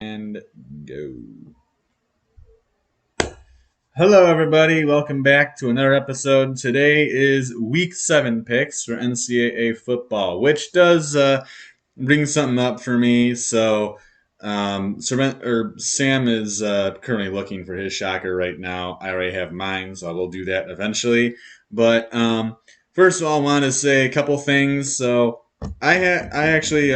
And go. Hello, everybody. Welcome back to another episode. Today is Week 7 picks for NCAA football, which does bring something up for me. Sam is currently looking for his shocker right now. I already have mine, so I will do that eventually. But first of all, I want to say a couple things. So I actually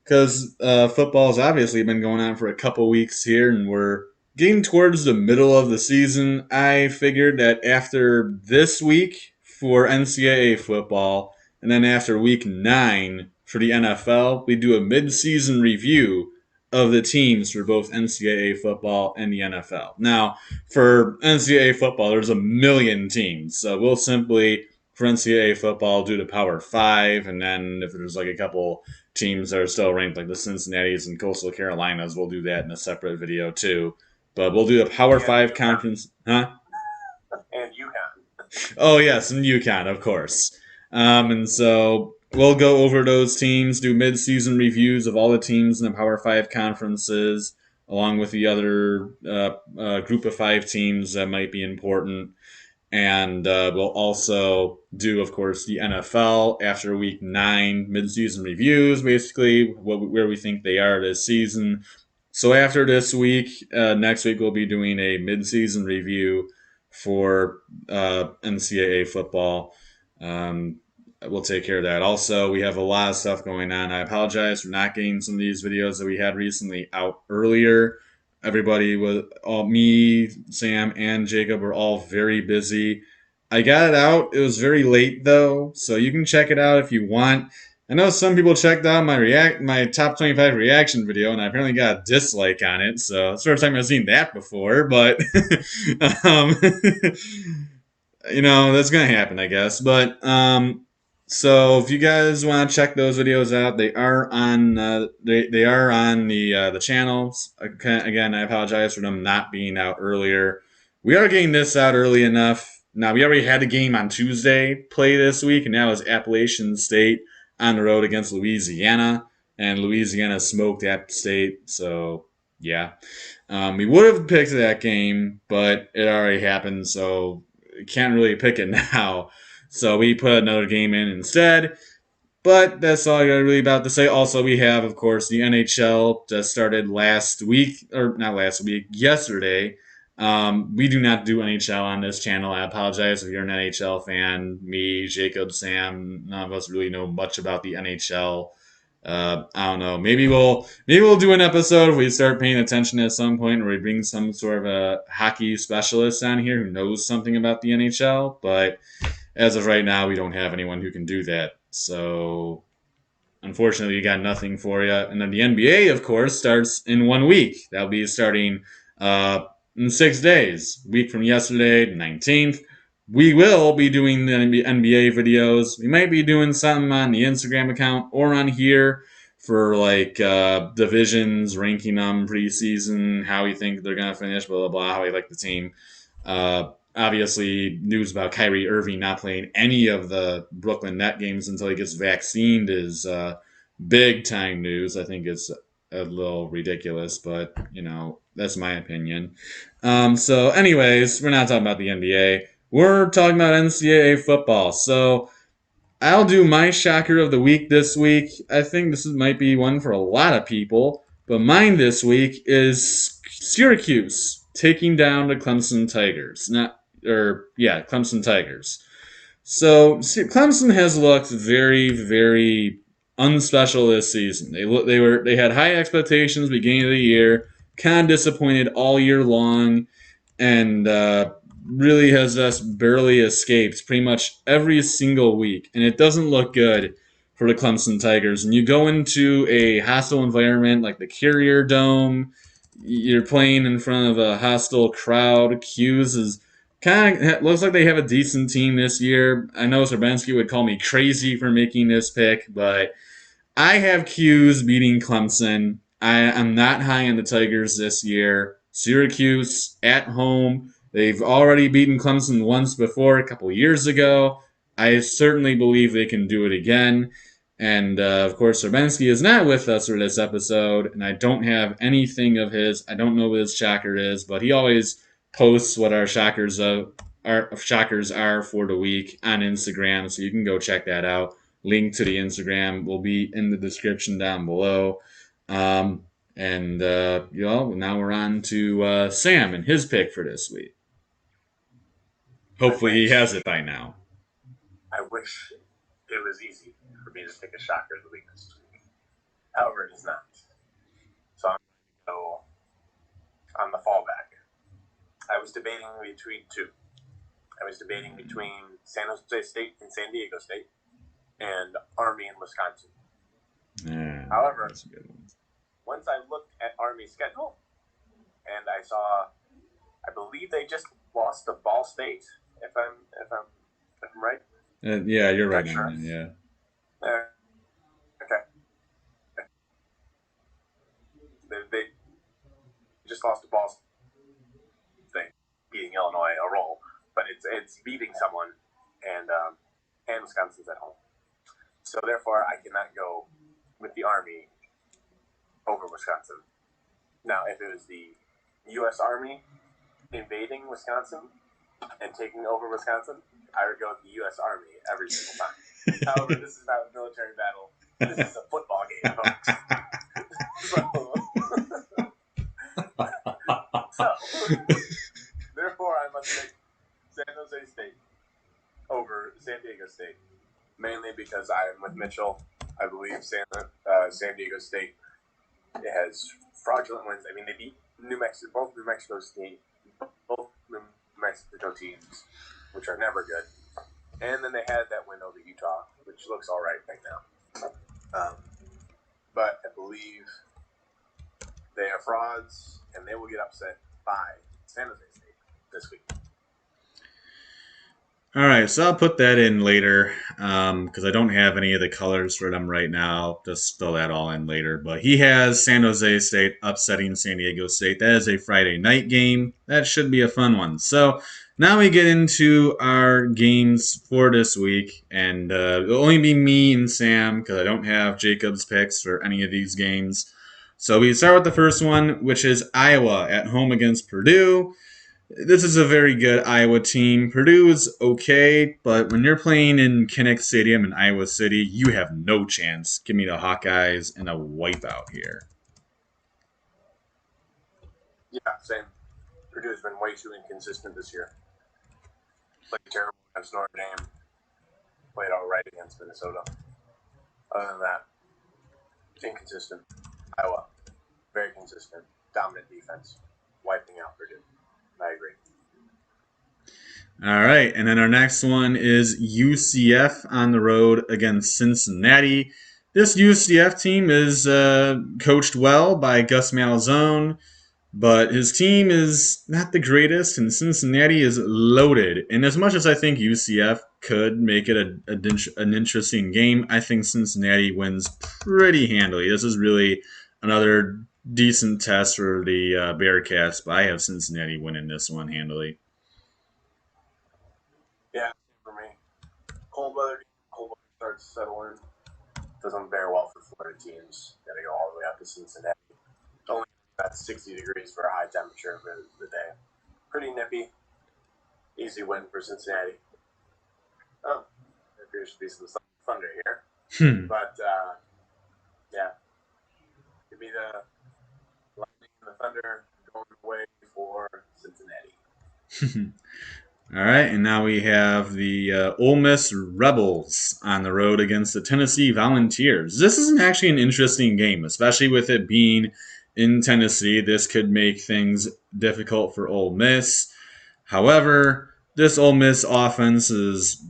because football has obviously been going on for a couple weeks here, and we're getting towards the middle of the season. I figured that after this week for NCAA football, and then after week 9 for the NFL, we do a mid-season review of the teams for both NCAA football and the NFL. Now, for NCAA football, there's a million teams, so we'll simply for NCAA football do the Power Five, and then if there's like a couple teams that are still ranked, like the Cincinnati's and Coastal Carolinas, we'll do that in a separate video too. But we'll do a Power Five conference, huh? And UConn. Oh yes, and UConn, of course. And so we'll go over those teams, do mid-season reviews of all the teams in the Power Five conferences, along with the other group of 5 teams that might be important. And we'll also do, of course, the NFL after week 9 mid-season reviews, basically where we think they are this season. So after this week, next week we'll be doing a mid-season review for NCAA football. We'll take care of that. Also, we have a lot of stuff going on. I apologize for not getting some of these videos that we had recently out earlier. Everybody was me, Sam, and Jacob were all very busy. I got it out. It was very late though, so you can check it out if you want. I know some people checked out my top 25 reaction video, and I apparently got a dislike on it. So it's the first time I've seen that before, but um, that's gonna happen, I guess. But so if you guys want to check those videos out, they are on they are on the channels. Again, I apologize for them not being out earlier. We are getting this out early enough. Now we already had a game on Tuesday play this week, and that was Appalachian State on the road against Louisiana, and Louisiana smoked App State. So yeah, we would have picked that game, but it already happened, so can't really pick it now. So we put another game in instead. But that's all I got really about to say. Also, we have, of course, the NHL just started last week, or not last week, yesterday. We do not do NHL on this channel. I apologize if you're an NHL fan. Me, Jacob, Sam, none of us really know much about the NHL. I don't know. Maybe we'll do an episode if we start paying attention at some point, where we bring some sort of a hockey specialist on here who knows something about the NHL. But as of right now, we don't have anyone who can do that. So, unfortunately, we got nothing for you. And then the NBA, of course, starts in 1 week. That'll be starting in 6 days. A week from yesterday, the 19th. We will be doing the NBA videos. We might be doing something on the Instagram account or on here for like divisions, ranking them preseason, how we think they're going to finish, blah, blah, blah, how we like the team. Obviously, news about Kyrie Irving not playing any of the Brooklyn Net games until he gets vaccinated is big time news. I think it's a little ridiculous, but that's my opinion. So, anyways, we're not talking about the NBA. We're talking about NCAA football. So, I'll do my shocker of the week this week. I think this might be one for a lot of people, but mine this week is Syracuse taking down the Clemson Tigers. Clemson Tigers. So Clemson has looked very, very unspecial this season. They had high expectations beginning of the year, kind of disappointed all year long, and really has just barely escaped pretty much every single week. And it doesn't look good for the Clemson Tigers. And you go into a hostile environment like the Carrier Dome, you're playing in front of a hostile crowd. Q's is kind of looks like they have a decent team this year. I know Serbinsky would call me crazy for making this pick, but I have Q's beating Clemson. I am not high on the Tigers this year. Syracuse at home. They've already beaten Clemson once before, a couple years ago. I certainly believe they can do it again. And of course, Serbinsky is not with us for this episode, and I don't have anything of his. I don't know what his shocker is, but he always posts what our shockers are for the week on Instagram, so you can go check that out. Link to the Instagram will be in the description down below. And now we're on to Sam and his pick for this week. Hopefully, he has it by now. I wish it was easy for me to pick a shocker of the week this week. However, it is not. So I'm going to go on the fallback. I was debating between two. I was debating between San Jose State and San Diego State and Army and Wisconsin. Yeah, However, that's a good one. once I looked at Army's schedule and I saw, I believe they just lost to Ball State. If I'm right. Yeah, you're right. Sure. Yeah. Okay. They just lost to Ball State, beating Illinois a roll, but it's beating someone, and Wisconsin's at home. So therefore, I cannot go with the Army over Wisconsin. Now, if it was the U.S. Army invading Wisconsin and taking over Wisconsin, I would go with the U.S. Army every single time. However, this is not a military battle. This is a football game, folks. So, therefore, I must take San Jose State over San Diego State, mainly because I am with Mitchell. I believe San Diego State has fraudulent wins. I mean, they beat both New Mexico teams, which are never good. And then they had that win over Utah, which looks all right now. But I believe they are frauds, and they will get upset by San Jose State this week. All right, so I'll put that in later because I don't have any of the colors for them right now. Just fill that all in later. But he has San Jose State upsetting San Diego State. That is a Friday night game. That should be a fun one. So now we get into our games for this week, and it'll only be me and Sam because I don't have Jacob's picks for any of these games. So we start with the first one, which is Iowa at home against Purdue. This is a very good Iowa team. Purdue is okay, but when you're playing in Kinnick Stadium in Iowa City, you have no chance. Give me the Hawkeyes and a wipeout here. Yeah, same. Purdue's been way too inconsistent this year. Played terrible against Notre Dame. Played all right against Minnesota. Other than that, inconsistent. Iowa, very consistent. Dominant defense. Wiping out Purdue. I agree. All right, and then our next one is UCF on the road against Cincinnati. This UCF team is coached well by Gus Malzahn, but his team is not the greatest, and Cincinnati is loaded. And as much as I think UCF could make it an interesting game, I think Cincinnati wins pretty handily. This is really another decent test for the Bearcats, but I have Cincinnati winning this one handily. Yeah, for me. Cold weather starts to settle in. Doesn't bear well for Florida teams. Got to go all the way up to Cincinnati. Only about 60 degrees for a high temperature of the day. Pretty nippy. Easy win for Cincinnati. Oh, there appears to be some thunder here. But, yeah. Give me the lightning and the thunder going away for Cincinnati. All right, and now we have the Ole Miss Rebels on the road against the Tennessee Volunteers. This is actually an interesting game, especially with it being in Tennessee. This could make things difficult for Ole Miss. However, this Ole Miss offense is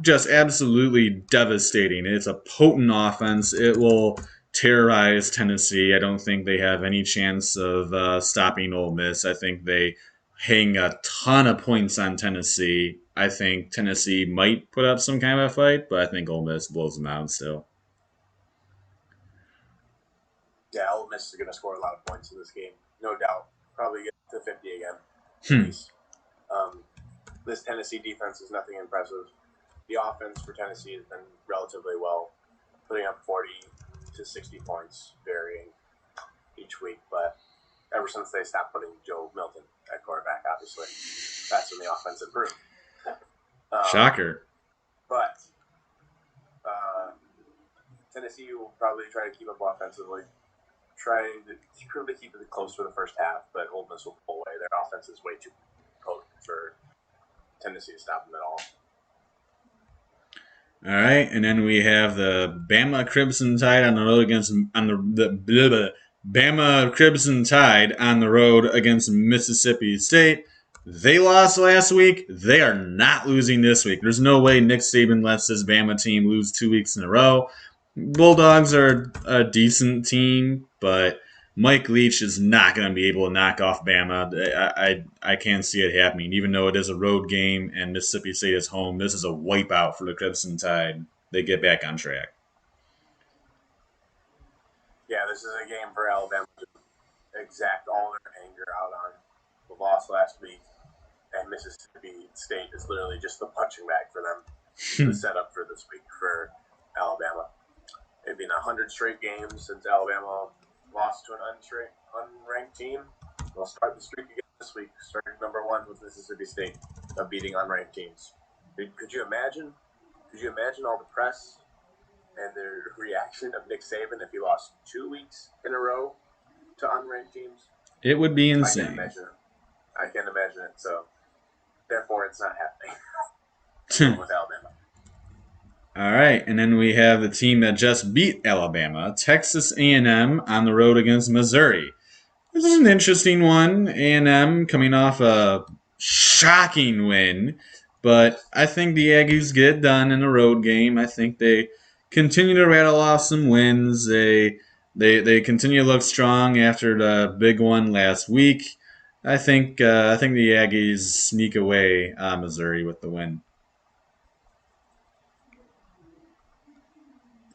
just absolutely devastating. It's a potent offense. It will terrorize Tennessee. I don't think they have any chance of stopping Ole Miss. I think they hang a ton of points on Tennessee. I think Tennessee might put up some kind of a fight, but I think Ole Miss blows them out still. Yeah, Ole Miss is going to score a lot of points in this game, no doubt. Probably get to 50 again, at least. This Tennessee defense is nothing impressive. The offense for Tennessee has been relatively well. putting up 40 to 60 points, varying each week. But ever since they stopped putting Joe Milton at quarterback, obviously, that's when the offense improved. Shocker. But Tennessee will probably try to keep up offensively, trying to keep it close for the first half, but Ole Miss will pull away. Their offense is way too potent for Tennessee to stop them at all. All right, and then we have the Bama Crimson Tide on the road against Bama Crimson Tide on the road against Mississippi State. They lost last week. They are not losing this week. There's no way Nick Saban lets this Bama team lose 2 weeks in a row. Bulldogs are a decent team, but Mike Leach is not going to be able to knock off Bama. I can't see it happening, even though it is a road game and Mississippi State is home. This is a wipeout for the Crimson Tide. They get back on track. Yeah, this is a game for Alabama to exact all their anger out on the loss last week, and Mississippi State is literally just the punching bag for them. The setup for this week for Alabama. It's been 100 straight games since Alabama lost to an unranked team. They'll start the streak again this week, starting number 1 with Mississippi State of beating unranked teams. Could you imagine? Could you imagine all the press and the reaction of Nick Saban if he lost 2 weeks in a row to unranked teams? It would be I insane. can't imagine it. I can't imagine it. So, therefore, it's not happening with Alabama. All right, and then we have the team that just beat Alabama, Texas A&M, on the road against Missouri. This is an interesting one. A&M coming off a shocking win, but I think the Aggies get it done in a road game. I think they continue to rattle off some wins. They continue to look strong after the big one last week. I think the Aggies sneak away Missouri with the win.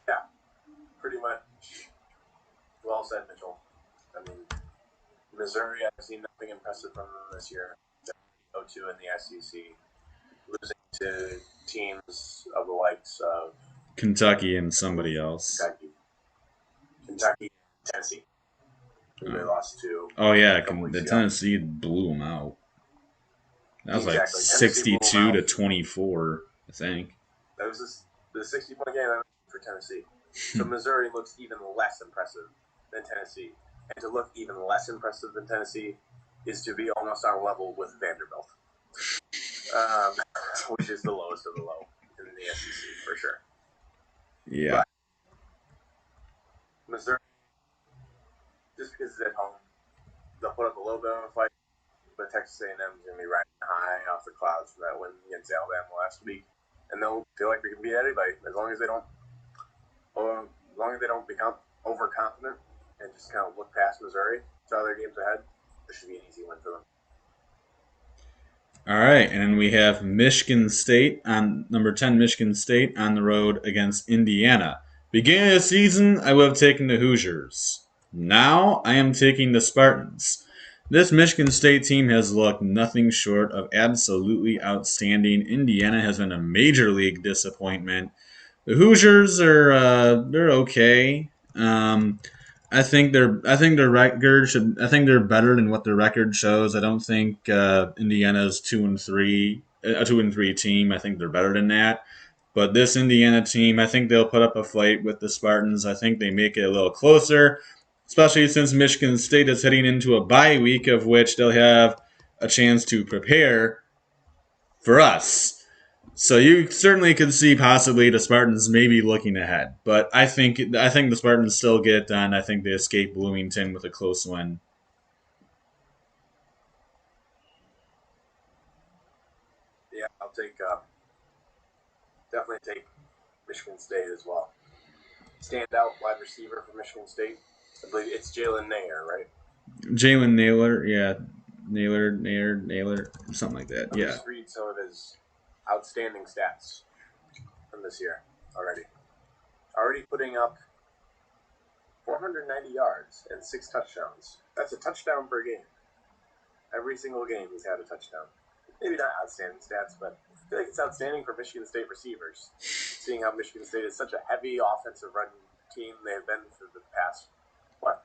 Yeah, pretty much. Well said, Mitchell. I mean, Missouri, I've seen nothing impressive from them this year. 0-2 in the SEC, losing to teams of the likes of Kentucky and somebody else. Kentucky, Tennessee, who they lost to. Oh yeah, the Tennessee blew them out. That was like 62 to 24, I think. That was the 60-point game for Tennessee. So Missouri looks even less impressive than Tennessee. And to look even less impressive than Tennessee is to be almost on level with Vanderbilt, which is the lowest of the low in the SEC for sure. Yeah. But Missouri, just because it's at home, they'll put up a little bit of a fight, but Texas A&M is going to be riding high off the clouds for that win against Alabama last week, and they'll feel like they can beat anybody as long as they don't become overconfident and just kind of look past Missouri to other games ahead. This should be an easy win for them. All right, and then we have Michigan State on number 10. Michigan State on the road against Indiana. Beginning of the season, I would have taken the Hoosiers. Now I am taking the Spartans. This Michigan State team has looked nothing short of absolutely outstanding. Indiana has been a major league disappointment. The Hoosiers they're okay. I think their record should. I think they're better than what their record shows. I don't think Indiana's 2-3, a 2-3 team. I think they're better than that. But this Indiana team, I think they'll put up a fight with the Spartans. I think they make it a little closer, especially since Michigan State is heading into a bye week, of which they'll have a chance to prepare for us. So you certainly could see possibly the Spartans maybe looking ahead, but I think the Spartans still get it done. I think they escape Bloomington with a close win. Yeah, I'll definitely take Michigan State as well. Standout wide receiver for Michigan State, I believe it's Jalen Nair, right? Jalen Naylor, yeah, Naylor, something like that. Yeah. Just read some of his outstanding stats from this year already. Already putting up 490 yards and 6 touchdowns. That's a touchdown per game. Every single game he's had a touchdown. Maybe not outstanding stats, but feel like it's outstanding for Michigan State receivers, seeing how Michigan State is such a heavy offensive run team they've been for the past,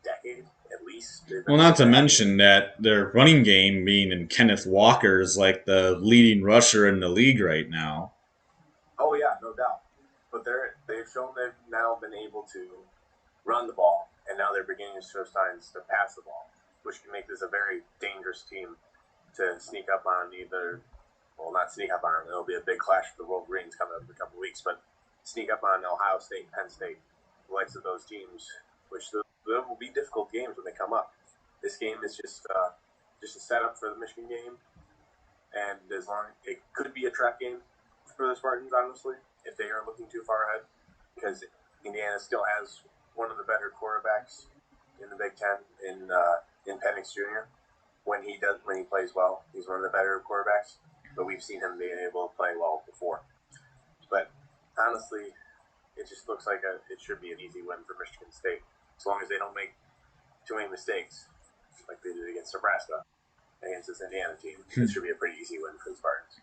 decade at least. Well, not to mention that their running game, being in Kenneth Walker, is like the leading rusher in the league right now. Oh yeah, no doubt. But they've shown they've now been able to run the ball, and now they're beginning to show signs to pass the ball, which can make this a very dangerous team to sneak up on either. Well, not sneak up on. It'll be a big clash for the Wolverines coming up in a couple of weeks, but sneak up on Ohio State, Penn State, the likes of those teams, which there will be difficult games when they come up. This game is just a setup for the Michigan game, and as long it could be a trap game for the Spartans, honestly, if they are looking too far ahead, because Indiana still has one of the better quarterbacks in the Big Ten in Penix Jr. When he plays well, he's one of the better quarterbacks. But we've seen him being able to play well before. But honestly, it just looks like it should be an easy win for Michigan State, as long as they don't make too many mistakes like they did against Nebraska, against this Indiana team. It should be a pretty easy win for the Spartans.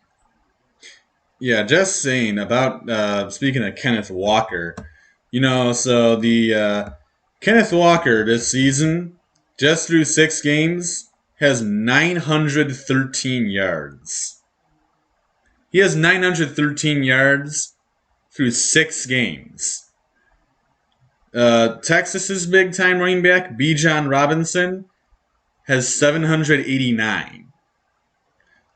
Yeah, just saying about speaking of Kenneth Walker, so the Kenneth Walker this season, just through 6 games, has 913 yards. He has 913 yards through 6 games. Texas's big time running back, Bijan Robinson, has 789.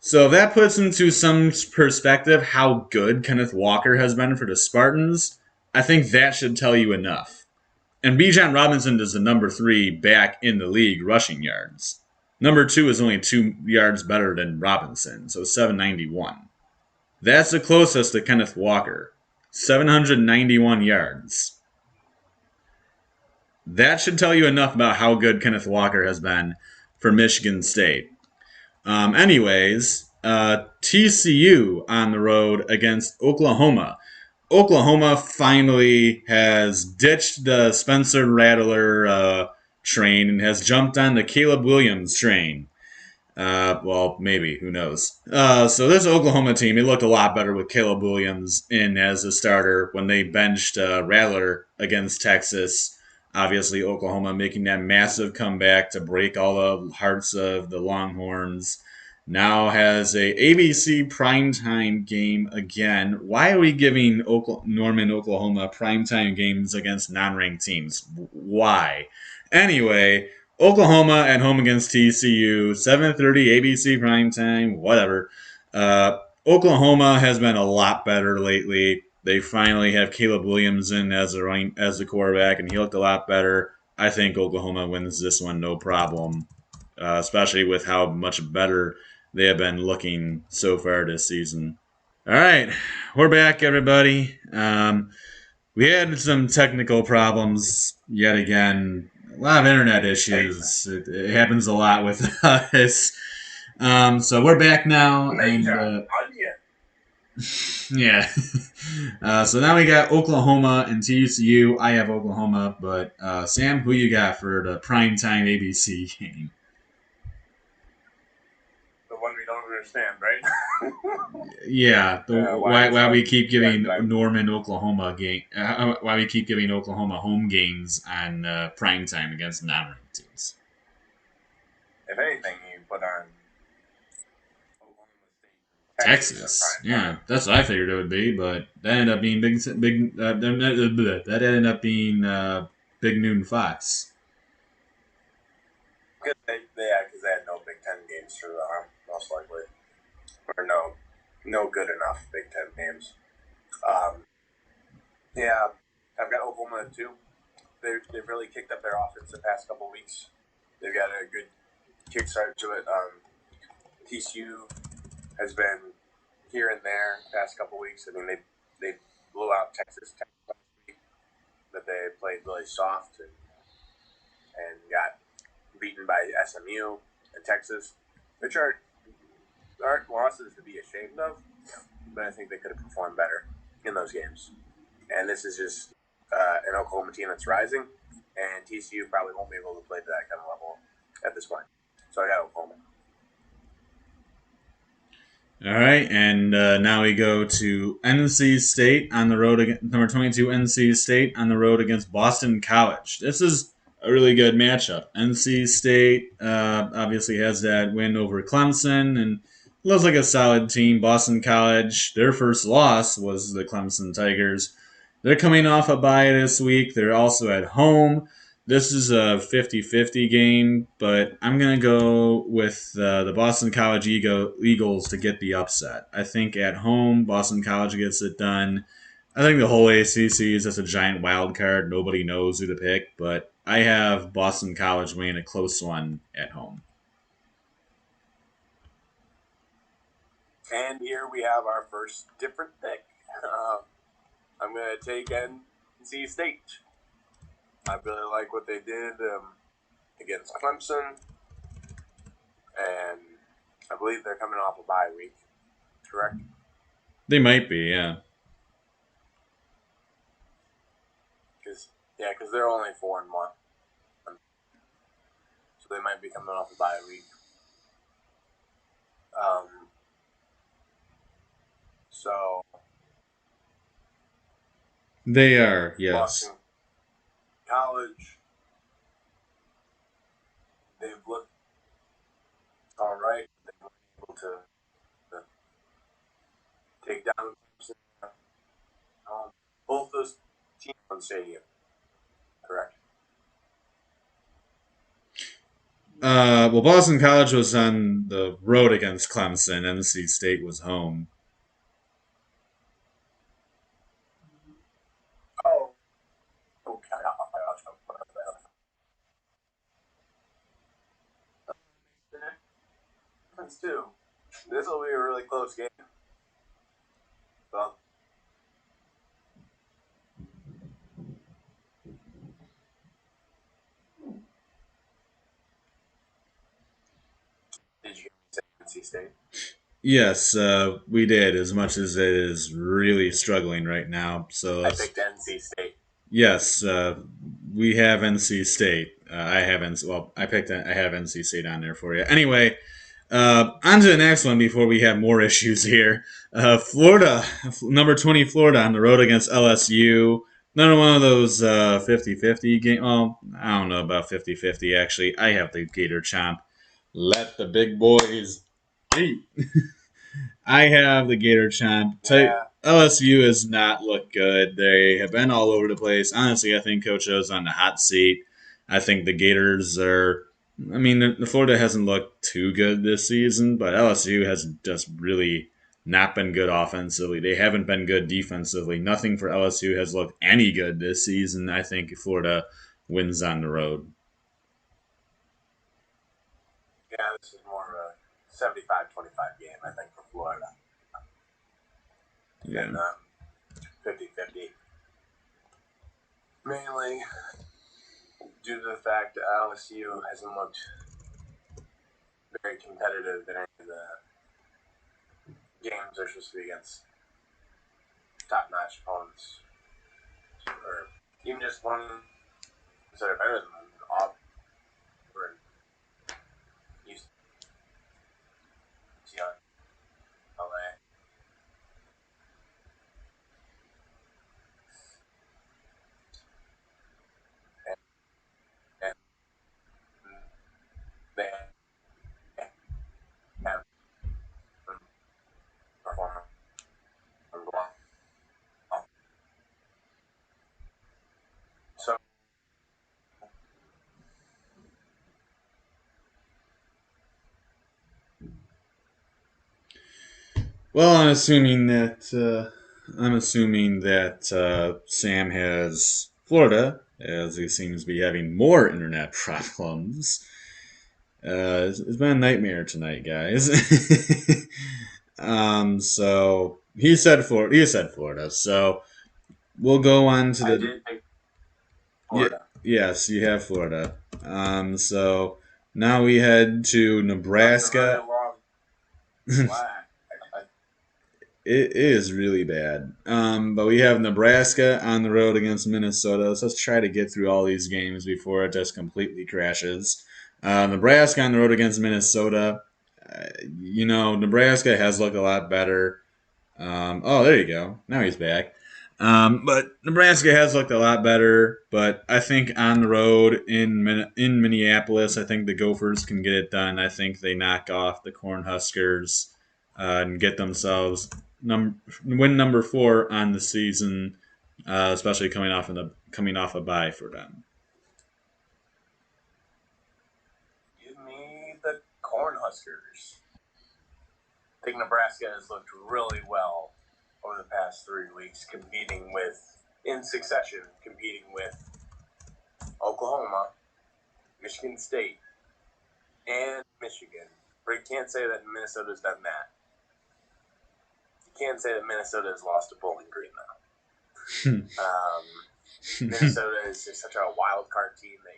So that puts into some perspective how good Kenneth Walker has been for the Spartans. I think that should tell you enough. And Bijan Robinson is the number 3 back in the league rushing yards. Number 2 is only 2 yards better than Robinson, so 791. That's the closest to Kenneth Walker. 791 yards. That should tell you enough about how good Kenneth Walker has been for Michigan State. TCU on the road against Oklahoma. Oklahoma finally has ditched the Spencer Rattler train and has jumped on the Caleb Williams train. Well, maybe. Who knows? So this Oklahoma team, it looked a lot better with Caleb Williams in as a starter when they benched Rattler against Texas. Obviously, Oklahoma making that massive comeback to break all the hearts of the Longhorns. Now has a ABC primetime game again. Why are we giving Norman, Oklahoma primetime games against non-ranked teams? Why? Anyway, Oklahoma at home against TCU, 7:30 ABC primetime, whatever. Oklahoma has been a lot better lately. They finally have Caleb Williams in as the quarterback, and he looked a lot better. I think Oklahoma wins this one no problem, especially with how much better they have been looking so far this season. All right, we're back, everybody. We had some technical problems yet again. A lot of internet issues. It happens a lot with us. So we're back now, and yeah. So now we got Oklahoma and TCU. I have Oklahoma, but Sam, who you got for the primetime ABC game? The one we don't understand, right? Yeah. Why we keep giving Norman, Oklahoma game? Why we keep giving Oklahoma home games on primetime against non-ranked teams? If anything, you put on Texas. Yeah, that's what I figured it would be, but that ended up being big. That ended up being Big Noon Fox. Because they had no Big Ten games for them, most likely, or no good enough Big Ten games. Yeah, I've got Oklahoma too. They've really kicked up their offense the past couple of weeks. They've got a good kickstart to it. TCU has been here and there the past couple of weeks. I mean, they blew out Texas last week, but they played really soft and got beaten by SMU and Texas, which aren't losses to be ashamed of, but I think they could have performed better in those games. And this is just an Oklahoma team that's rising, and TCU probably won't be able to play to that kind of level at this point. So I got Oklahoma. All right, and now we go to NC State on the road against number 22 NC State on the road against Boston College. This is a really good matchup. NC State obviously has that win over Clemson and looks like a solid team. Boston College, their first loss was the Clemson Tigers. They're coming off a bye this week. They're also at home. This is a 50-50 game, but I'm going to go with the Boston College Eagles to get the upset. I think at home, Boston College gets it done. I think the whole ACC is just a giant wild card. Nobody knows who to pick, but I have Boston College winning a close one at home. And here we have our first different pick. I'm going to take NC State. I really like what they did against Clemson. And I believe they're coming off a bye week. Correct? They might be, yeah. Because they're only 4-1. So they might be coming off a bye week. So They are, yes. Boston College, they've looked all right. They were able to take down both those teams on stadium. Correct. Well, Boston College was on the road against Clemson. NC State was home. Oh, okay. Too. This will be a really close game. Well, did you say NC State? Yes, we did, as much as it is really struggling right now. So I picked NC State. yes, we have NC State. I have I have NC State on there for you. Anyway, on to the next one before we have more issues here. Florida, number 20 Florida on the road against LSU. Another one of those 50-50 game. Well, I don't know about 50-50 actually. I have the Gator Chomp. Let the big boys eat. I have the Gator Chomp. Yeah. LSU has not looked good. They have been all over the place. Honestly, I think Coach O's on the hot seat. I think the Gators are. I mean, the Florida hasn't looked too good this season, but LSU has just really not been good offensively. They haven't been good defensively. Nothing for LSU has looked any good this season. I think Florida wins on the road. Yeah, this is more of a 75-25 game, I think, for Florida. Yeah. And 50-50. Mainly due to the fact that LSU hasn't looked very competitive in any of the games they're supposed to be against top-notch opponents. Or even just one that are better than them, Auburn, UCLA. And they have performed well. So Well, I'm assuming that Sam has Florida, as he seems to be having more internet problems. It's been a nightmare tonight, guys. So he said Florida. He said Florida. So we'll go on to I the. did pick Yeah, Florida. yes, you have Florida. So now we head to Nebraska. It is really bad. But we have Nebraska on the road against Minnesota. So let's try to get through all these games before it just completely crashes. Nebraska on the road against Minnesota. Nebraska has looked a lot better. Oh, there you go. Now he's back. But Nebraska has looked a lot better. But I think on the road in Minneapolis, I think the Gophers can get it done. I think they knock off the Cornhuskers and get themselves win number 4 on the season, especially coming off a bye for them. Give me the Cornhuskers. I think Nebraska has looked really well over the past 3 weeks, in succession, competing with Oklahoma, Michigan State, and Michigan. But you can't say that Minnesota's done that. You can't say that Minnesota has lost to Bowling Green, though. Minnesota is just such a wild card team that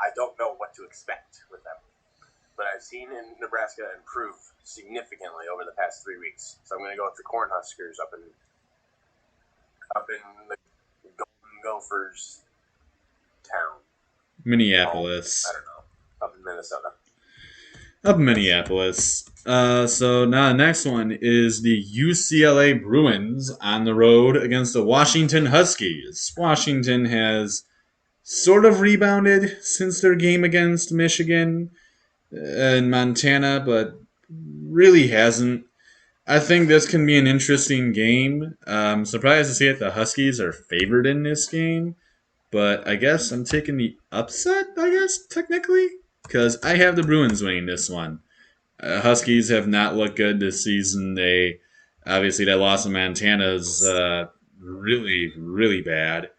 I don't know what to expect with them. But I've seen Nebraska improve significantly over the past 3 weeks. So I'm going to go with the Cornhuskers up in the Golden Gophers town. Minneapolis. I don't know. Up in Minnesota. Up in Minneapolis. So now the next one is the UCLA Bruins on the road against the Washington Huskies. Washington has sort of rebounded since their game against Michigan and Montana, but really hasn't. I think this can be an interesting game. I'm surprised to see that the Huskies are favored in this game, but I guess I'm taking the upset, I guess, technically, because I have the Bruins winning this one. Huskies have not looked good this season. They obviously that loss in Montana is really, really bad.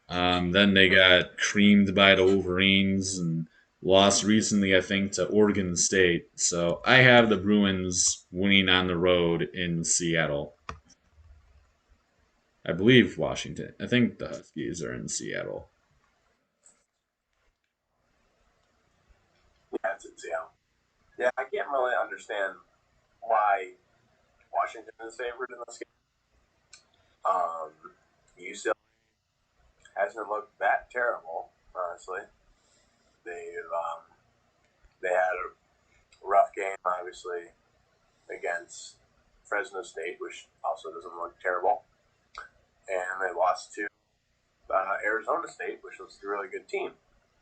Then they got creamed by the Wolverines and lost recently, I think, to Oregon State. So I have the Bruins winning on the road in Seattle. I believe Washington. I think the Huskies are in Seattle. Yeah, it's in Seattle. Yeah, I can't really understand why Washington is favored in this game. UCLA hasn't looked that terrible, honestly. They had a rough game, obviously, against Fresno State, which also doesn't look terrible, and they lost to Arizona State, which was a really good team.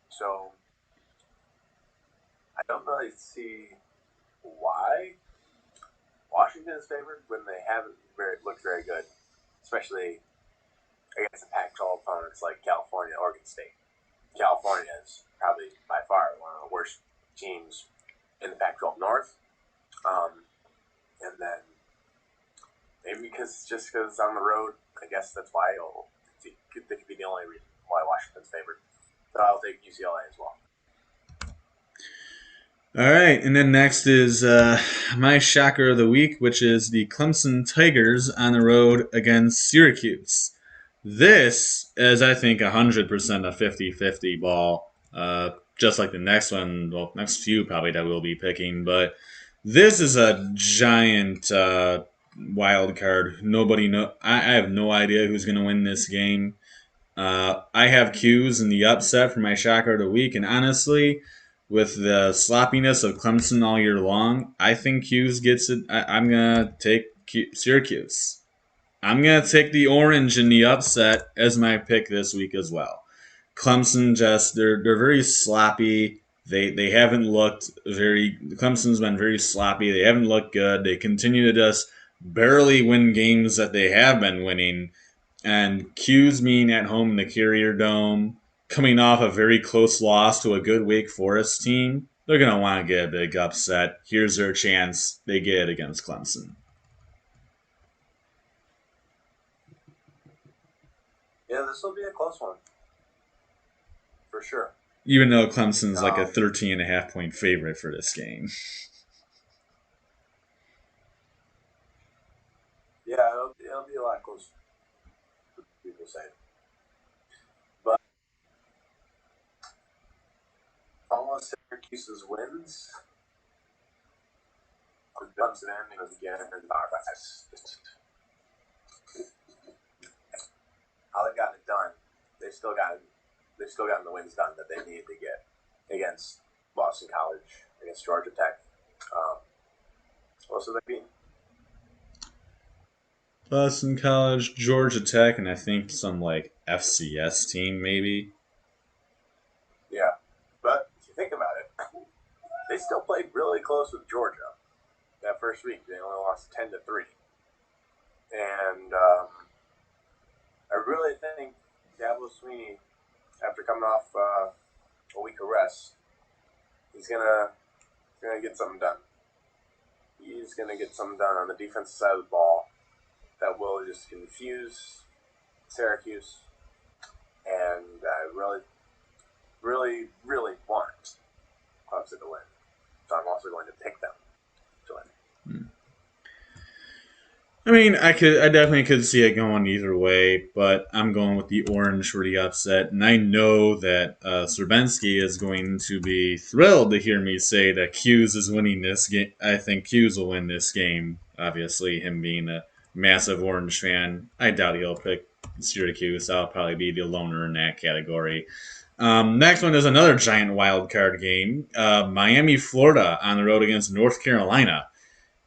So I don't really see why Washington is favored when they haven't looked very good, especially against the Pac-12 opponents like California, Oregon State. California is probably by far one of the worst teams in the Pac-12 North, and then maybe because it's on the road, I guess that's why it could be the only reason why Washington's favored. But I'll take UCLA as well. All right, and then next is my shocker of the week, which is the Clemson Tigers on the road against Syracuse. This is, I think, 100% a 50-50 ball, just like the next one, well, next few probably that we'll be picking, but this is a giant wild card. I have no idea who's going to win this game. I have Q's in the upset for my shocker of the week, and honestly, with the sloppiness of Clemson all year long, I think Q's gets it. I'm gonna take Syracuse. I'm gonna take the orange in the upset as my pick this week as well. Clemson they're very sloppy. They haven't looked very. Clemson's been very sloppy. They haven't looked good. They continue to just barely win games that they have been winning. And Q's mean at home in the Carrier Dome, coming off a very close loss to a good Wake Forest team. They're going to want to get a big upset. Here's their chance. They get it against Clemson. Yeah, this will be a close one. For sure. Even though Clemson's like a 13.5 point favorite for this game. Yeah, it'll be a lot closer, people say. But almost Syracuse's wins. Clemson ending again in how they got it done. They've still gotten the wins done that they needed to get against Boston College, against Georgia Tech. Most of the beat. Boston College, Georgia Tech, and I think some like FCS team maybe. Yeah, but if you think about it, they still played really close with Georgia that first week. They only lost 10-3, and I really think Dabo Sweeney, after coming off a week of rest, he's gonna get something done. He's gonna get something done on the defensive side of the ball that will just confuse Syracuse, and I really want Clemson to win. So I'm also going to pick them to win. I mean, I definitely could see it going either way, but I'm going with the orange for the upset, and I know that Serbinsky is going to be thrilled to hear me say that Hughes is winning this game. I think Hughes will win this game. Obviously, him being a massive orange fan, I doubt he'll pick Syracuse. I'll probably be the loner in that category. Next one is another giant wild card game. Miami, Florida on the road against North Carolina.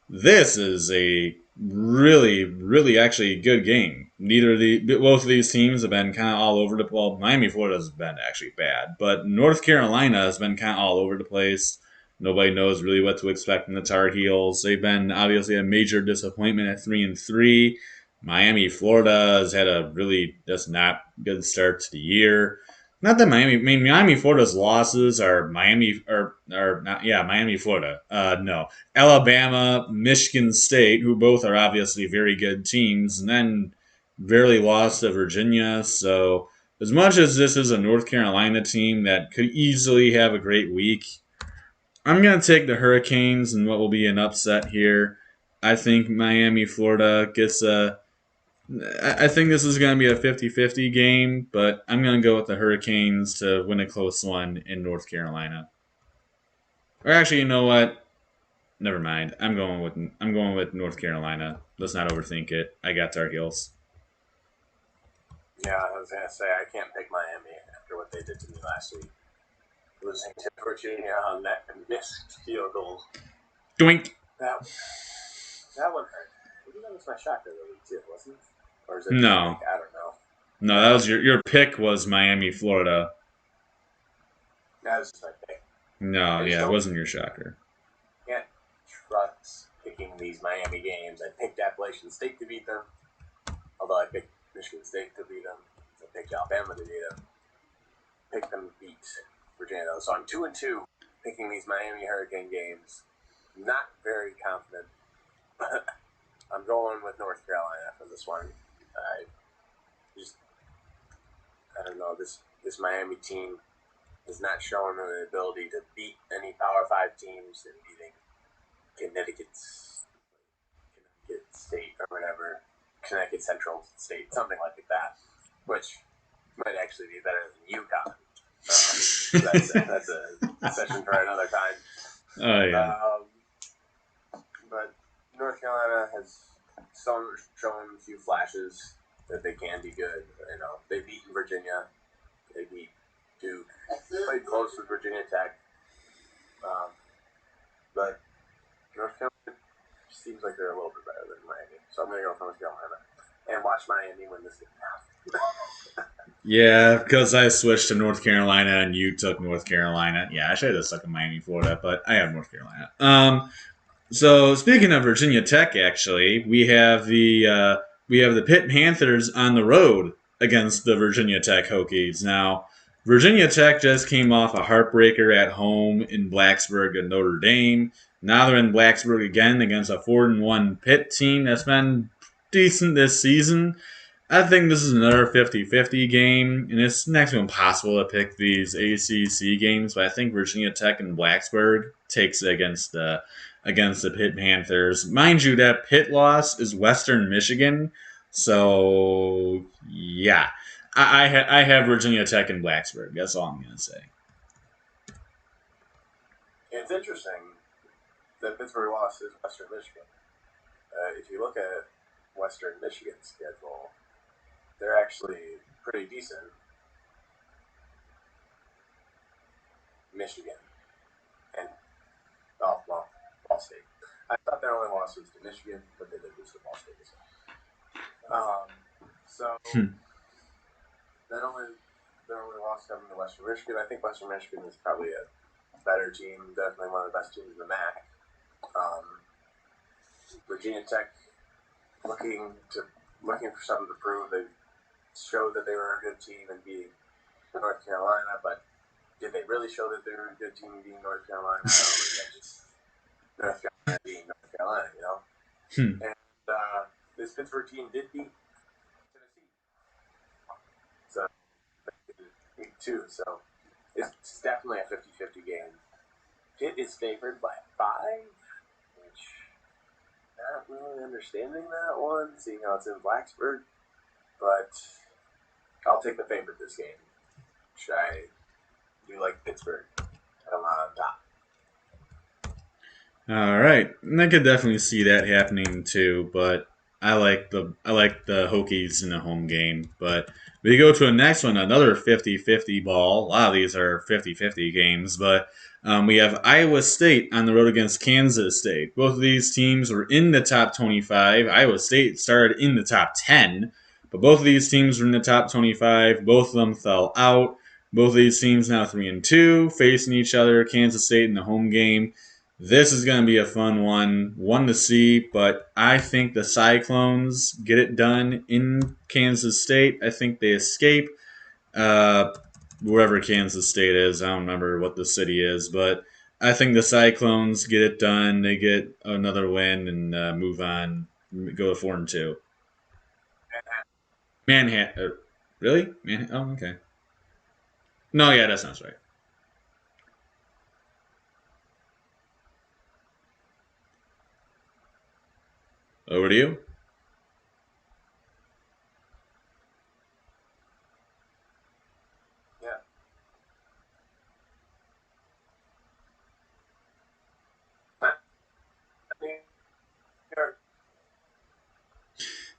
This is a really actually good game. Both of these teams have been kind of all over the. Well, Miami, Florida has been actually bad, but North Carolina has been kind of all over the place. Nobody knows really what to expect from the Tar Heels. They've been obviously a major disappointment at 3-3. Miami, Florida has had a really just not good start to the year. Not that Miami, Florida's losses are Miami, Florida. No, Alabama, Michigan State, who both are obviously very good teams, and then barely lost to Virginia. So, as much as this is a North Carolina team that could easily have a great week, I'm going to take the Hurricanes and what will be an upset here. I think Miami, Florida gets a. I think this is going to be a 50-50 game, but I'm going to go with the Hurricanes to win a close one in North Carolina. Or actually, you know what? Never mind. I'm going with North Carolina. Let's not overthink it. I got Tar Heels. Yeah, I was gonna say I can't pick Miami after what they did to me last week, losing to Virginia on that missed field goal. Doink. That one hurt. I think that was my shocker the week too, wasn't it? Or is it? No, I don't know. no, that was your pick was Miami, Florida. That was just my pick. No, yeah, it wasn't your shocker. Can't trust picking these Miami games. I picked Appalachian State to beat them, although I picked Michigan State to beat them. I picked Alabama to beat them. Picked them to beat Virginia, though. So I'm 2-2 picking these Miami Hurricane games. Not very confident, but I'm going with North Carolina for this one. I don't know. This Miami team has not shown the ability to beat any Power 5 teams, and beating Connecticut State or whatever, Connecticut Central State, something like that, which might actually be better than UConn. That's a session for another time. Oh yeah. But North Carolina has shown a few flashes that they can be good. You know, they beat Virginia, they beat Duke, played close with Virginia Tech, but North Carolina seems like they're a little bit better than Miami. So I'm going to go with North Carolina and watch Miami win this game. Yeah, because I switched to North Carolina and you took North Carolina. Yeah, I should have stuck in Miami, Florida, but I have North Carolina. So speaking of Virginia Tech, actually, we have the Pitt Panthers on the road against the Virginia Tech Hokies. Now, Virginia Tech just came off a heartbreaker at home in Blacksburg and Notre Dame. Now they're in Blacksburg again against a 4-1 Pitt team that's been decent this season. I think this is another 50-50 game, and it's next to impossible to pick these ACC games, but I think Virginia Tech and Blacksburg takes it against the Pitt Panthers. Mind you, that Pitt loss is Western Michigan, so yeah. I have Virginia Tech and Blacksburg. That's all I'm going to say. It's interesting that Pittsburgh lost is Western Michigan. If you look at Western Michigan's schedule, they're actually pretty decent. Michigan and Ball State. I thought they only losses to Michigan, but they did lose to Ball State. So their only loss coming to Western Michigan. I think Western Michigan is probably a better team, definitely one of the best teams in the MAC. Virginia Tech looking for something to prove. They showed that they were a good team and beating North Carolina, but did they really show that they were a good team beating North Carolina? I don't know. Just North Carolina beating North Carolina, you know. And this Pittsburgh team did beat Tennessee, so week 2. So it's definitely a 50-50 game. Pitt is favored by 5, which not really understanding that one, seeing how it's in Blacksburg, but I'll take the favorite this game. Which I do like Pittsburgh. I'm on top. All right, and I could definitely see that happening too. But I like the Hokies in a home game. But we go to the next one, another 50-50 ball. A lot of these are 50-50 games, but we have Iowa State on the road against Kansas State. Both of these teams were in the top 25. Iowa State started in the top 10, but both of these teams were in the top 25. Both of them fell out. Both of these teams now 3-2, facing each other. Kansas State in the home game. This is going to be a fun one to see, but I think the Cyclones get it done in Kansas State. I think they escape wherever Kansas State is. I don't remember what the city is, but I think the Cyclones get it done. They get another win and move on, go to 4-2. Manhattan, really? Manhattan? Oh, okay. No, yeah, that sounds right. Over to you. Yeah.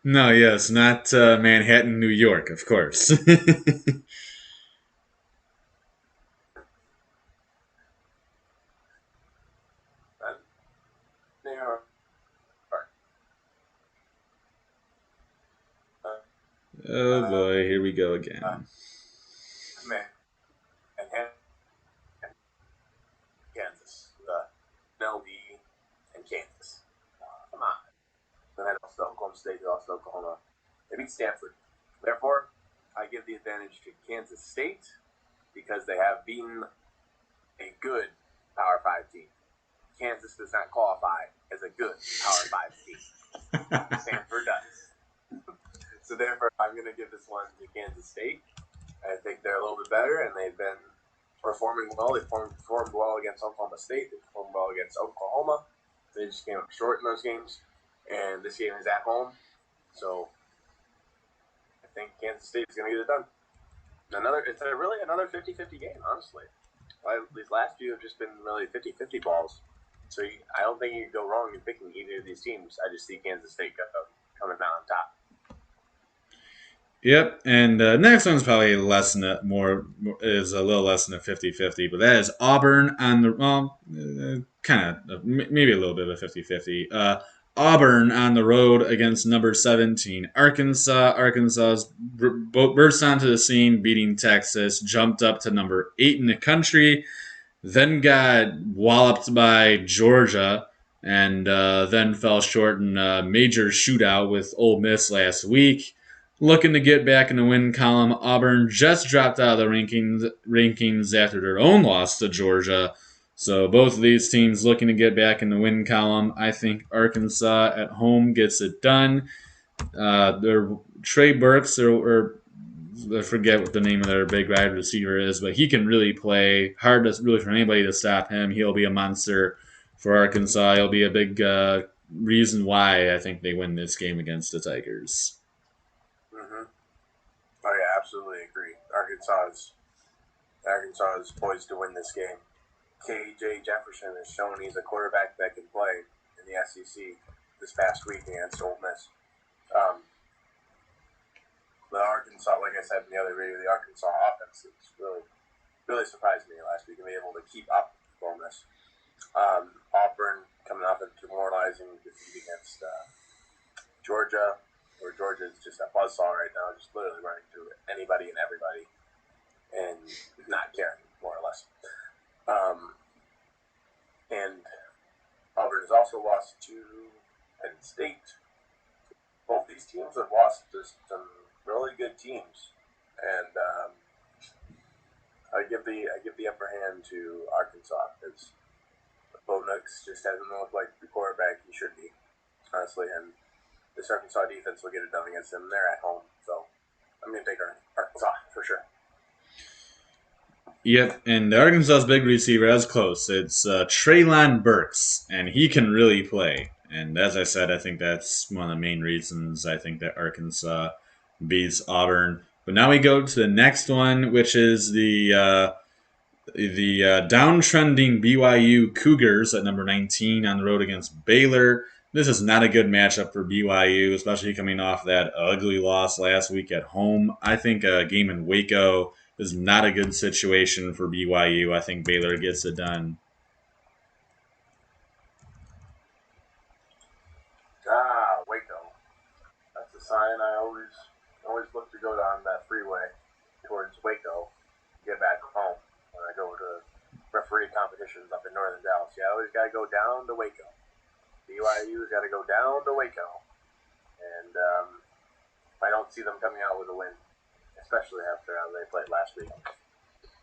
No, yes, not Manhattan, New York, of course. New York. Oh boy, here we go again. Man, and Kansas. LD and Kansas. Come on. Then I lost to Oklahoma State. They lost to Oklahoma. They beat Stanford. Therefore, I give the advantage to Kansas State because they have beaten a good Power 5 team. Kansas does not qualify as a good Power 5 team. Stanford does. So therefore, I'm going to give this one to Kansas State. I think they're a little bit better, and they've been performing well. They performed well against Oklahoma State. They performed well against Oklahoma. They just came up short in those games, and this game is at home. So I think Kansas State is going to get it done. It's really another 50-50 game, honestly. These last few have just been really 50-50 balls. So I don't think you can go wrong in picking either of these teams. I just see Kansas State coming out on top. Yep, and next one's probably less than a, is a little less than a 50-50, but that is Auburn on the kind of maybe a little bit of a 50-50. Auburn on the road against number 17 Arkansas. Arkansas burst onto the scene, beating Texas, jumped up to number 8 in the country, then got walloped by Georgia, and then fell short in a major shootout with Ole Miss last week. Looking to get back in the win column, Auburn just dropped out of the rankings after their own loss to Georgia. So both of these teams looking to get back in the win column. I think Arkansas at home gets it done. Their Trey Burks, or I forget what the name of their big wide receiver is, but he can really play. Hard to really for anybody to stop him. He'll be a monster for Arkansas. He'll be a big reason why I think they win this game against the Tigers. Mm-hmm. Oh yeah, absolutely agree. Arkansas is poised to win this game. KJ Jefferson has shown he's a quarterback that can play in the SEC this past week against Ole Miss. The Arkansas, like I said in the other video, the Arkansas offense is really surprised me last week and be able to keep up with Ole Miss. Auburn coming off a demoralizing compete against Georgia, where Georgia is just a buzzsaw right now, just literally running through anybody and everybody and not caring, more or less. And Auburn has also lost to Penn State. Both these teams have lost to some really good teams, and I give the upper hand to Arkansas because Bo Nix just hasn't looked like the quarterback he should be, honestly, and this Arkansas defense will get it done against them. They're at home, so I'm going to take Arkansas for sure. Yep, and Arkansas's big receiver, that's close. It's Treylon Burks, and he can really play. And as I said, I think that's one of the main reasons I think that Arkansas beats Auburn. But now we go to the next one, which is the downtrending BYU Cougars at number 19 on the road against Baylor. This is not a good matchup for BYU, especially coming off that ugly loss last week at home. I think a game in Waco is not a good situation for BYU. I think Baylor gets it done. Waco. That's a sign I always look to go down that freeway towards Waco, get back home when I go to referee competitions up in northern Dallas. You always got to go down to Waco. BYU's got to go down to Waco, and I don't see them coming out with a win, especially after how they played last week.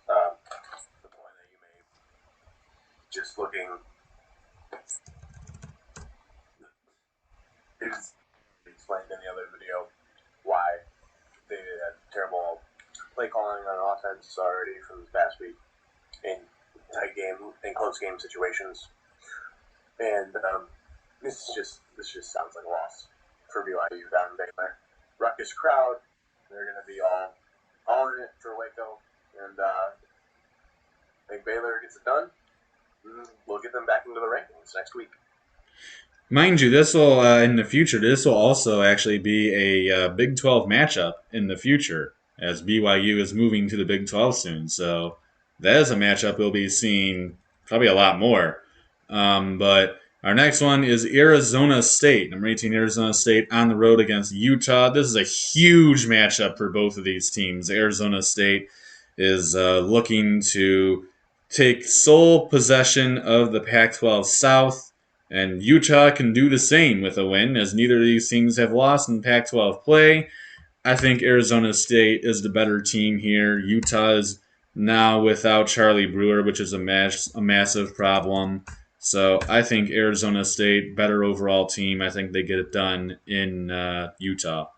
The point that you made, just looking, is explained in the other video why they had terrible play calling on offense already from this past week in tight game, in close game situations, and this just sounds like a loss for BYU down in Baylor. Ruckus crowd, they're going to be all in it for Waco, and I think Baylor gets it done. We'll get them back into the rankings next week. Mind you, this will in the future. This will also actually be a Big 12 matchup in the future, as BYU is moving to the Big 12 soon. So that is a matchup we'll be seeing probably a lot more. But our next one is Arizona State. Number 18, Arizona State on the road against Utah. This is a huge matchup for both of these teams. Arizona State is looking to take sole possession of the Pac-12 South. And Utah can do the same with a win, as neither of these teams have lost in Pac 12 play. I think Arizona State is the better team here. Utah is now without Charlie Brewer, which is a massive problem. So I think Arizona State, better overall team. I think they get it done in Utah.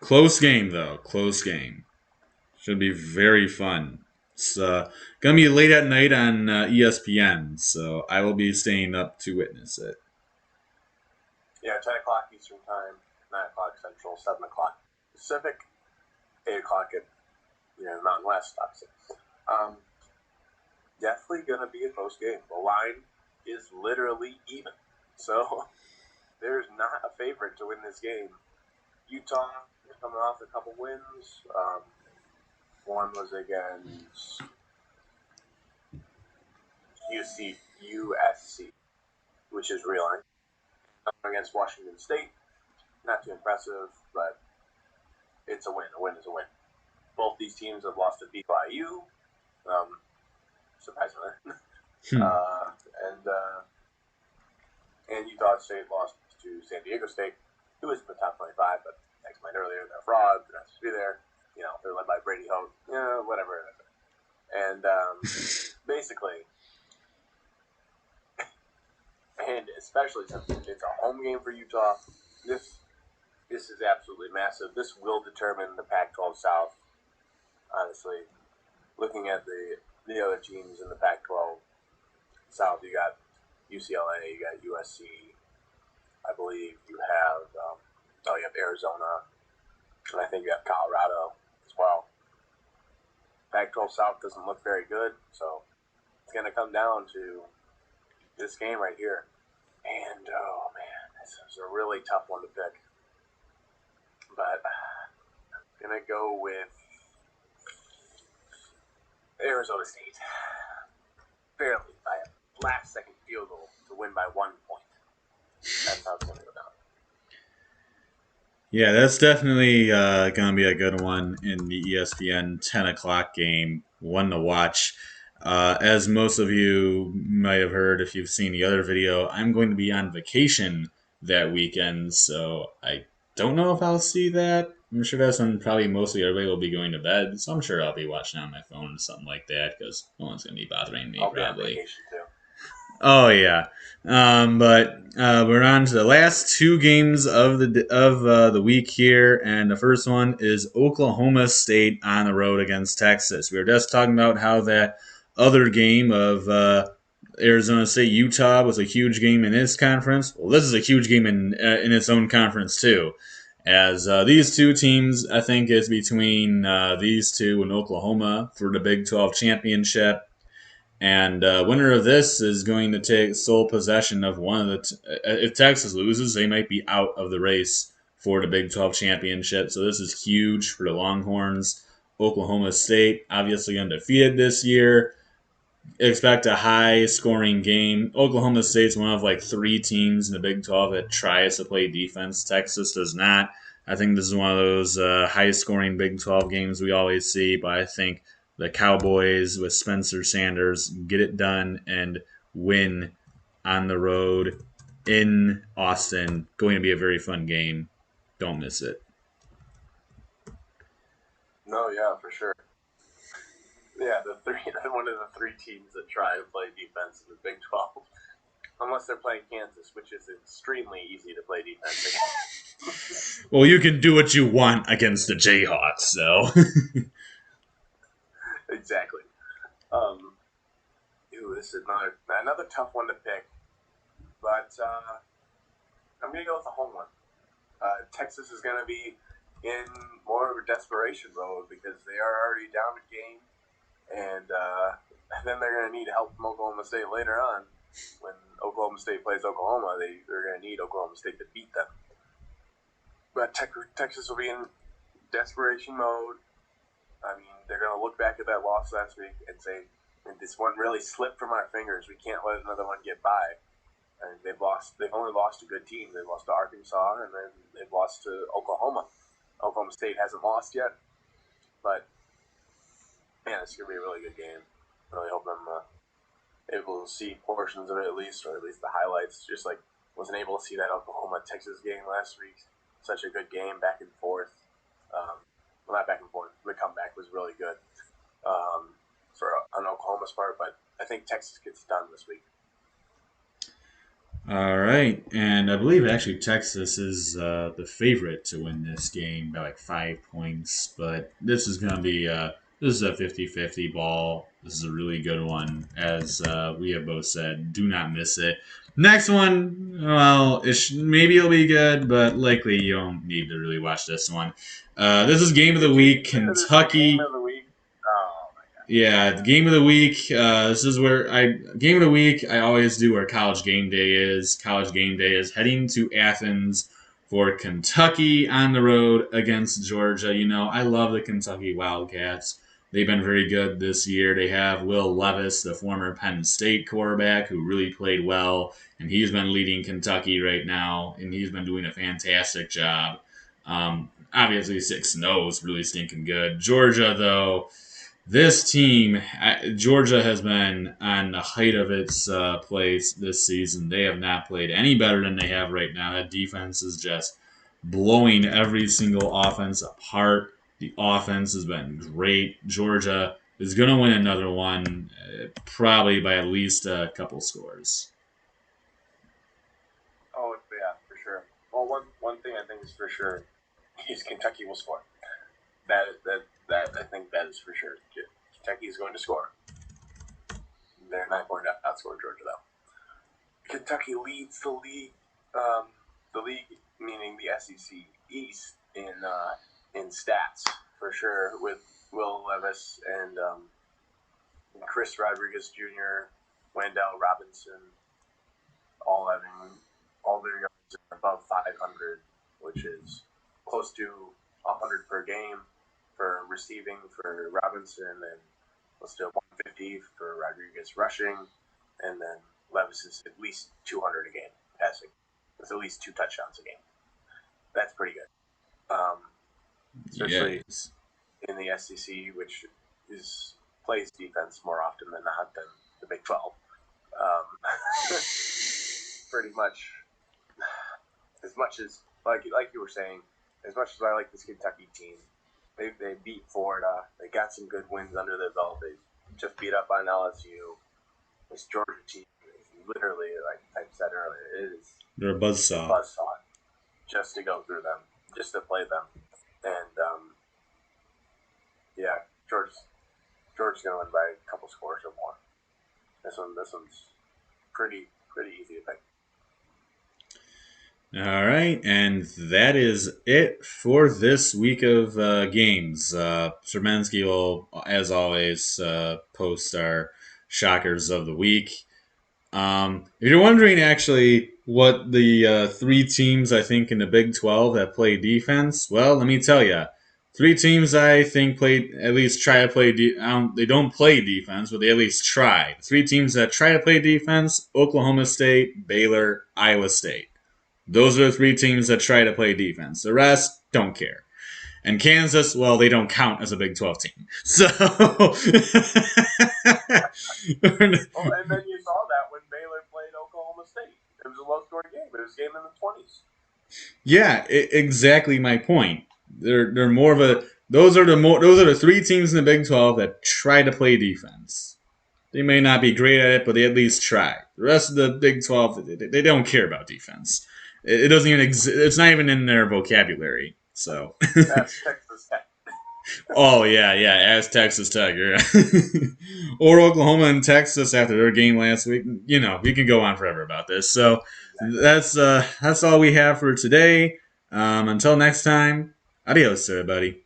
Close game, though. Close game. Should be very fun. It's going to be late at night on ESPN, so I will be staying up to witness it. Yeah, 10 o'clock Eastern Time, 9 o'clock Central, 7 o'clock Pacific, 8 o'clock at Mountain West, obviously. Definitely going to be a close game. The line is literally even. So there's not a favorite to win this game. Utah is coming off a couple wins. One was against USC, which is real. Against Washington State, not too impressive, but it's a win. A win is a win. Both these teams have lost to BYU, surprisingly, and Utah State lost to San Diego State, who was in the top 25, but I explained earlier, they're frauds. They're not supposed to be there. They're led by Brady Hoke. Whatever. And basically, and especially since it's a home game for Utah, this is absolutely massive. This will determine the Pac-12 South. Honestly, looking at the other teams in the Pac-12 South, you got UCLA, you got USC. I believe you have you have Arizona, and I think you have Colorado as well. Pac-12 South doesn't look very good, so it's going to come down to this game right here. And, oh, man, this is a really tough one to pick. But I'm going to go with Arizona State. Barely by a last-second field goal to win by by 1 point. That's how it's going to go down. Yeah, that's definitely going to be a good one in the ESPN 10 o'clock game. One to watch. As most of you might have heard if you've seen the other video, I'm going to be on vacation that weekend, so I don't know if I'll see that. I'm sure that's when probably mostly everybody will be going to bed, so I'm sure I'll be watching on my phone or something like that because no one's going to be bothering me I'll be on probably. vacation too. Oh yeah, but we're on to the last two games of the week here, and the first one is Oklahoma State on the road against Texas. We were just talking about how that other game of Arizona State Utah was a huge game in its conference. Well, this is a huge game in its own conference too. As these two teams, I think it's between these two and Oklahoma for the Big 12 championship. And winner of this is going to take sole possession of one of the. If Texas loses, they might be out of the race for the Big 12 championship. So this is huge for the Longhorns. Oklahoma State, obviously undefeated this year. Expect a high scoring game. Oklahoma State's one of like three teams in the Big 12 that tries to play defense. Texas does not. I think this is one of those high scoring Big 12 games we always see, but I think the Cowboys with Spencer Sanders get it done and win on the road in Austin. Going to be a very fun game. Don't miss it. No, yeah, for sure. Yeah, one of the three teams that try and play defense in the Big 12. Unless they're playing Kansas, which is extremely easy to play defense against. Well, you can do what you want against the Jayhawks, so. Exactly. This is another tough one to pick, but I'm going to go with the home one. Texas is going to be in more of a desperation mode because they are already down a game, and then they're going to need help from Oklahoma State later on. When Oklahoma State plays Oklahoma, they're going to need Oklahoma State to beat them. But Texas will be in desperation mode. I mean, they're going to look back at that loss last week and say, this one really slipped from our fingers. We can't let another one get by. And they've only lost to good teams. They've lost to Arkansas, and then they've lost to Oklahoma. Oklahoma State hasn't lost yet. But, man, it's going to be a really good game. I really hope I'm able to see portions of it at least, or at least the highlights. Just like wasn't able to see that Oklahoma-Texas game last week. Such a good game, back and forth. Well, not back and forth. The comeback was really good on Oklahoma's part, but I think Texas gets done this week. All right, and I believe actually Texas is the favorite to win this game by like 5 points. But this is going to be this is a 50-50 ball. This is a really good one, as we have both said. Do not miss it. Next one, well, maybe it'll be good, but likely you don't need to really watch this one. This is game of the week, Kentucky. Game of the week. Oh my god. Yeah, game of the week. This is where game of the week. I always do where College Game Day is. College Game Day is heading to Athens for Kentucky on the road against Georgia. You know, I love the Kentucky Wildcats. They've been very good this year. They have Will Levis, the former Penn State quarterback, who really played well, and he's been leading Kentucky right now, and he's been doing a fantastic job. Obviously, 6-0 is really stinking good. Georgia, though. This team, Georgia, has been on the height of its place this season. They have not played any better than they have right now. That defense is just blowing every single offense apart. The offense has been great. Georgia is going to win another one, probably by at least a couple scores. Oh yeah, for sure. Well, one thing I think is for sure is Kentucky will score. That I think that is for sure. Kentucky is going to score. They're not going to outscore Georgia though. Kentucky leads the league. The league, meaning the SEC East, in stats for sure, with Will Levis and Chris Rodriguez Jr., Wendell Robinson, all their yards are above 500, which is close to 100 per game for receiving for Robinson, and let's do 150 for Rodriguez rushing, and then Levis is at least 200 a game passing. That's at least 2 touchdowns a game. That's pretty good. Especially in the SEC, which plays defense more often than not than the Big 12. Pretty much as like you were saying, as much as I like this Kentucky team, they beat Florida. They got some good wins under their belt. They just beat up on LSU. This Georgia team is literally, like I said earlier, they're a buzzsaw. Just to go through them, just to play them, and yeah, Georgia's gonna win by a couple scores or more. This one's pretty easy to pick. All right, and that is it for this week of games. Shermansky will, as always, post our shockers of the week. If you're wondering, actually, what the 3 teams I think in the Big 12 that play defense, well, let me tell you. 3 teams I think at least try to play. They don't play defense, but they at least try. 3 teams that try to play defense: Oklahoma State, Baylor, Iowa State. Those are the 3 teams that try to play defense. The rest don't care. And Kansas, well, they don't count as a Big 12 team. So. And then you saw that when Baylor played Oklahoma State. It was a low-scoring game. It was a game in the 20s. Yeah, exactly my point. They're more of a. Those are the 3 teams in the Big 12 that try to play defense. They may not be great at it, but they at least try. The rest of the Big 12, they don't care about defense. It doesn't even exist. It's not even in their vocabulary. So. That's Texas Tech. Oh yeah, as Texas Tech, yeah. Or Oklahoma and Texas after their game last week. You know, we can go on forever about this. So that's all we have for today. Until next time, adios, everybody.